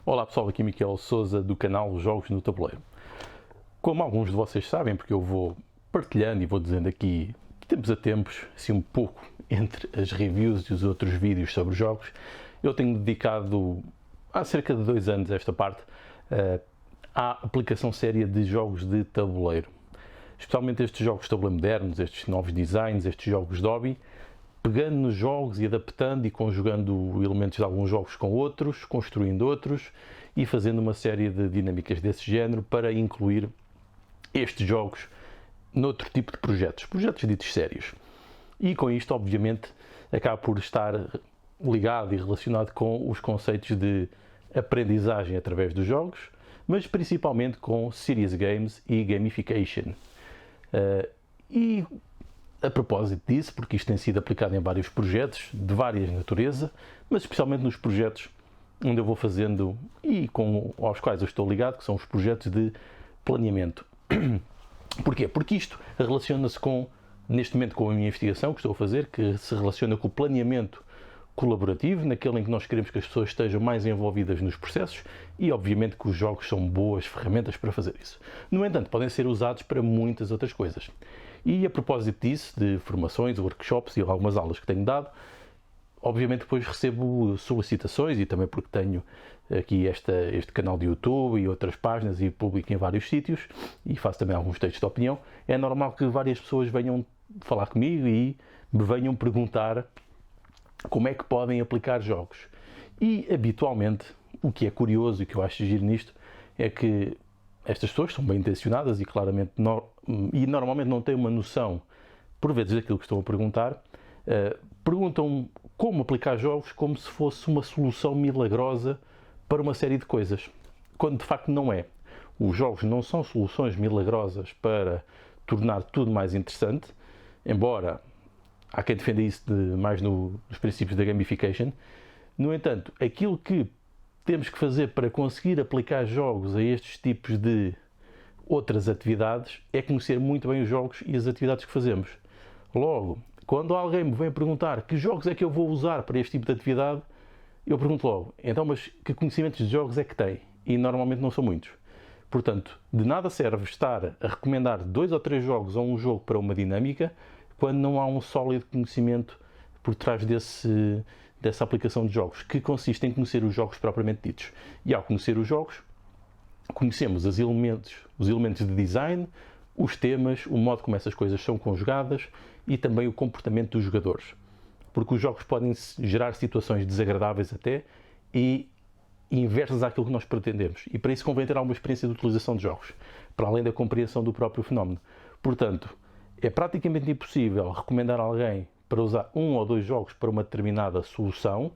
Olá pessoal, aqui Miquel Souza do canal Jogos no Tabuleiro. Como alguns de vocês sabem, porque eu vou partilhando e vou dizendo aqui de tempos a tempos, assim um pouco entre as reviews e os outros vídeos sobre jogos, eu tenho dedicado há cerca de 2 anos esta parte à aplicação séria de jogos de tabuleiro. Especialmente estes jogos de tabuleiro modernos, estes novos designs, estes jogos de hobby, pegando nos jogos e adaptando e conjugando elementos de alguns jogos com outros, construindo outros e fazendo uma série de dinâmicas desse género para incluir estes jogos noutro tipo de projetos ditos sérios. E com isto, obviamente, acaba por estar ligado e relacionado com os conceitos de aprendizagem através dos jogos, mas principalmente com serious games e gamification. E a propósito disso, porque isto tem sido aplicado em vários projetos de várias natureza, mas especialmente nos projetos onde eu vou fazendo e aos quais eu estou ligado, que são os projetos de planeamento. Porquê? Porque isto relaciona-se neste momento, com a minha investigação que estou a fazer, que se relaciona com o planeamento colaborativo, naquele em que nós queremos que as pessoas estejam mais envolvidas nos processos e, obviamente, que os jogos são boas ferramentas para fazer isso. No entanto, podem ser usados para muitas outras coisas. E a propósito disso, de formações, workshops e algumas aulas que tenho dado, obviamente depois recebo solicitações e também porque tenho aqui este canal de YouTube e outras páginas e publico em vários sítios e faço também alguns textos de opinião, é normal que várias pessoas venham falar comigo e me venham perguntar como é que podem aplicar jogos. E habitualmente, o que é curioso e que eu acho giro nisto, é que estas pessoas são bem intencionadas e claramente normalmente não têm uma noção, por vezes, daquilo que estão a perguntar, perguntam como aplicar jogos como se fosse uma solução milagrosa para uma série de coisas, quando de facto não é. Os jogos não são soluções milagrosas para tornar tudo mais interessante, embora há quem defenda isso mais nos princípios da gamification. No entanto, aquilo que temos que fazer para conseguir aplicar jogos a estes tipos de outras atividades é conhecer muito bem os jogos e as atividades que fazemos. Logo, quando alguém me vem perguntar que jogos é que eu vou usar para este tipo de atividade, eu pergunto logo, então, mas que conhecimentos de jogos é que tem? E normalmente não são muitos. Portanto, de nada serve estar a recomendar 2 ou 3 jogos ou um jogo para uma dinâmica quando não há um sólido conhecimento por trás dessa aplicação de jogos, que consiste em conhecer os jogos propriamente ditos. E ao conhecer os jogos, conhecemos os elementos de design, os temas, o modo como essas coisas são conjugadas e também o comportamento dos jogadores. Porque os jogos podem gerar situações desagradáveis até e inversas àquilo que nós pretendemos. E para isso convém ter alguma experiência de utilização de jogos, para além da compreensão do próprio fenómeno. Portanto, é praticamente impossível recomendar a alguém para usar 1 ou 2 jogos para uma determinada solução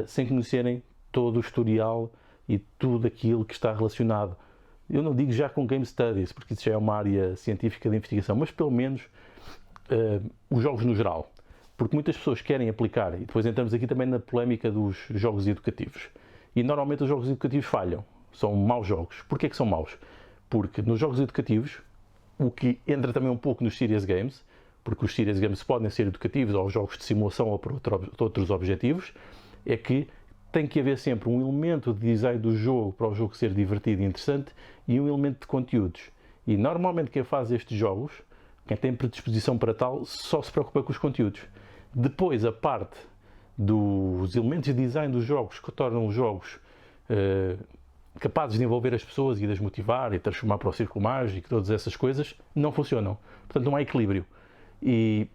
sem conhecerem todo o historial e tudo aquilo que está relacionado. Eu não digo já com Game Studies, porque isso já é uma área científica de investigação, mas pelo menos os jogos no geral. Porque muitas pessoas querem aplicar, e depois entramos aqui também na polémica dos jogos educativos. E normalmente os jogos educativos falham, são maus jogos. Porquê que são maus? Porque nos jogos educativos, o que entra também um pouco nos serious games, porque os serious games podem ser educativos ou jogos de simulação ou para outros objetivos, é que tem que haver sempre um elemento de design do jogo para o jogo ser divertido e interessante e um elemento de conteúdos. E normalmente quem faz estes jogos, quem tem predisposição para tal, só se preocupa com os conteúdos. Depois a parte dos elementos de design dos jogos que tornam os jogos capazes de envolver as pessoas e de as motivar e transformar para o círculo mágico, todas essas coisas, não funcionam. Portanto, não há equilíbrio. E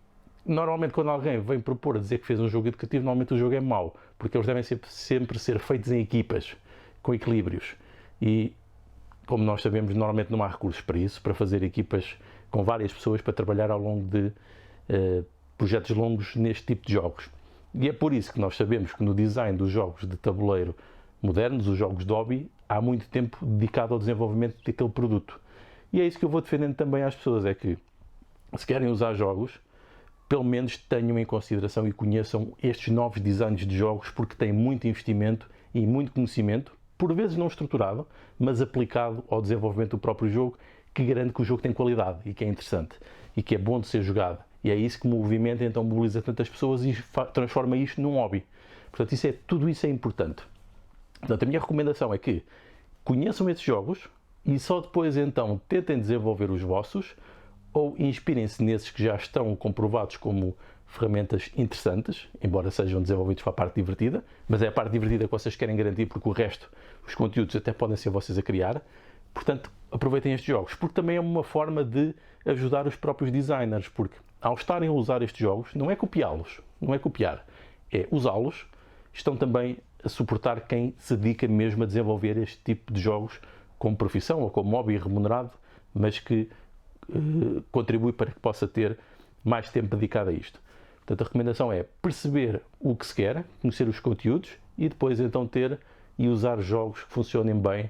normalmente quando alguém vem propor a dizer que fez um jogo educativo, normalmente o jogo é mau, porque eles devem sempre ser feitos em equipas, com equilíbrios. E, como nós sabemos, normalmente não há recursos para isso, para fazer equipas com várias pessoas para trabalhar ao longo de projetos longos neste tipo de jogos. E é por isso que nós sabemos que no design dos jogos de tabuleiro modernos, os jogos de hobby, há muito tempo dedicado ao desenvolvimento daquele produto. E é isso que eu vou defendendo também às pessoas, é que se querem usar jogos, pelo menos tenham em consideração e conheçam estes novos designs de jogos, porque têm muito investimento e muito conhecimento, por vezes não estruturado, mas aplicado ao desenvolvimento do próprio jogo, que garante que o jogo tem qualidade e que é interessante e que é bom de ser jogado. E é isso que movimenta, então mobiliza tantas pessoas e transforma isto num hobby. Portanto, tudo isso é importante. Portanto, a minha recomendação é que conheçam esses jogos e só depois então tentem desenvolver os vossos, ou inspirem-se nesses que já estão comprovados como ferramentas interessantes, embora sejam desenvolvidos para a parte divertida, mas é a parte divertida que vocês querem garantir, porque o resto, os conteúdos até podem ser vocês a criar. Portanto, aproveitem estes jogos, porque também é uma forma de ajudar os próprios designers, porque ao estarem a usar estes jogos, não é copiá-los, não é copiar, é usá-los, estão também a suportar quem se dedica mesmo a desenvolver este tipo de jogos como profissão ou como hobby remunerado, mas que contribui para que possa ter mais tempo dedicado a isto. Portanto, a recomendação é perceber o que se quer, conhecer os conteúdos e depois então ter e usar jogos que funcionem bem,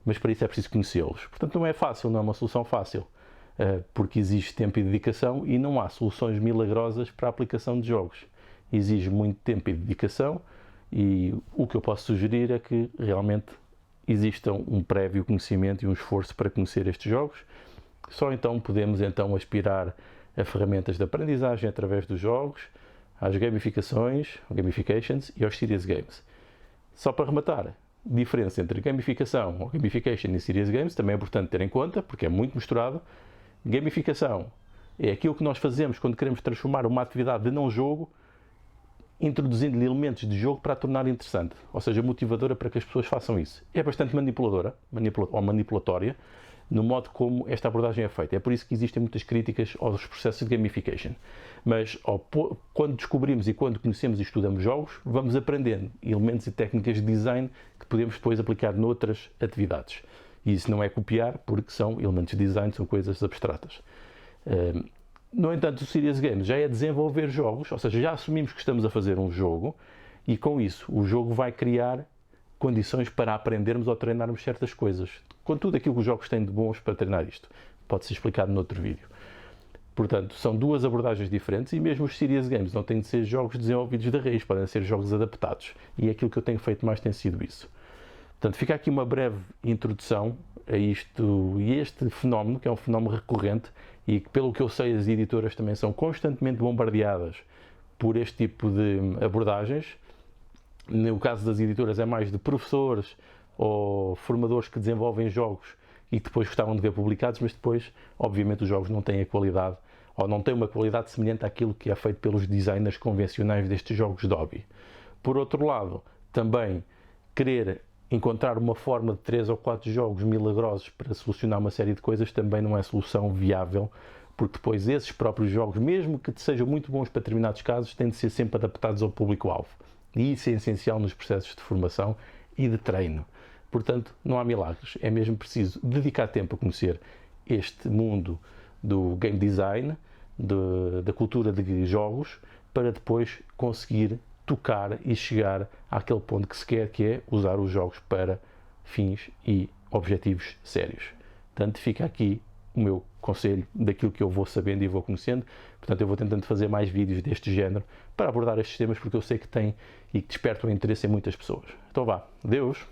mas para isso é preciso conhecê-los. Portanto, não é fácil, não é uma solução fácil, porque exige tempo e dedicação e não há soluções milagrosas para a aplicação de jogos. Exige muito tempo e dedicação e o que eu posso sugerir é que realmente exista um prévio conhecimento e um esforço para conhecer estes jogos. Só então podemos aspirar a ferramentas de aprendizagem através dos jogos, às gamifications e aos serious games. Só para rematar, diferença entre gamificação ou gamification e serious games também é importante ter em conta, porque é muito misturado. Gamificação é aquilo que nós fazemos quando queremos transformar uma atividade de não jogo, introduzindo-lhe elementos de jogo para a tornar interessante, ou seja, motivadora para que as pessoas façam isso. É bastante manipuladora ou manipulatória no modo como esta abordagem é feita. É por isso que existem muitas críticas aos processos de gamification. Mas quando descobrimos e quando conhecemos e estudamos jogos, vamos aprendendo elementos e técnicas de design que podemos depois aplicar noutras atividades. E isso não é copiar, porque são elementos de design, são coisas abstratas. No entanto, o Serious Games já é desenvolver jogos, ou seja, já assumimos que estamos a fazer um jogo e com isso o jogo vai criar condições para aprendermos ou treinarmos certas coisas. Com tudo aquilo que os jogos têm de bons para treinar isto. Pode ser explicado noutro vídeo. Portanto, são duas abordagens diferentes e mesmo os Serious Games não têm de ser jogos desenvolvidos de raiz, podem ser jogos adaptados. E aquilo que eu tenho feito mais tem sido isso. Portanto, fica aqui uma breve introdução a isto e este fenómeno, que é um fenómeno recorrente e que, pelo que eu sei, as editoras também são constantemente bombardeadas por este tipo de abordagens. No caso das editoras é mais de professores ou formadores que desenvolvem jogos e que depois gostavam de ver publicados, mas depois, obviamente, os jogos não têm a qualidade ou não têm uma qualidade semelhante àquilo que é feito pelos designers convencionais destes jogos de hobby. Por outro lado, também querer encontrar uma forma de 3 ou 4 jogos milagrosos para solucionar uma série de coisas também não é solução viável, porque depois esses próprios jogos, mesmo que sejam muito bons para determinados casos, têm de ser sempre adaptados ao público-alvo. E isso é essencial nos processos de formação e de treino. Portanto, não há milagres. É mesmo preciso dedicar tempo a conhecer este mundo do game design, da cultura de jogos, para depois conseguir tocar e chegar àquele ponto que se quer, que é usar os jogos para fins e objetivos sérios. Portanto, fica aqui o meu conselho daquilo que eu vou sabendo e vou conhecendo. Portanto, eu vou tentando fazer mais vídeos deste género para abordar estes temas, porque eu sei que tem e que despertam interesse em muitas pessoas. Então vá, adeus!